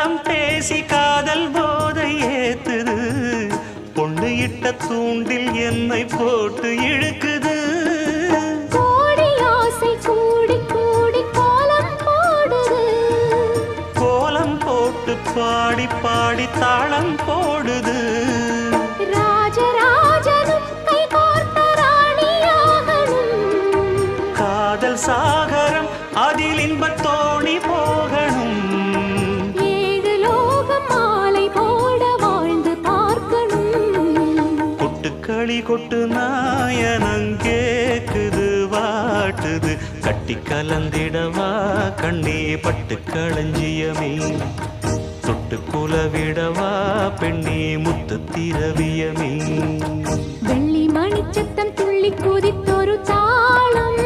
காலம் பேசி காதல் போதை ஏத்துது பொண்ணு இட்ட தூண்டில் என்னை போட்டு இழுக்குது கோடி ஆசை கூடி கூடி கோலம் போடுது கோலம் போட்டு பாடி பாடி தாளம் போடுது ராஜராஜனும் கை கோர்த்த ராணியாகணும் காதல் சாகரம் அதில் இன்பத் தோணி போகணும் ஏழு லோகம் மாலை போட வாழ்ந்து பார்க்கணும் கொட்டுக்களி கொட்டு நாயனங்கேக்குது வாட்டுது கட்டி கலந்திடவா கண்ணே பட்டு களஞ்சியமே தொட்டு குலவிடவா பெண்ணே முத்து திரவியமே வெள்ளி மணிச்சத்தம் துள்ளி குதித்தொரு தாளம்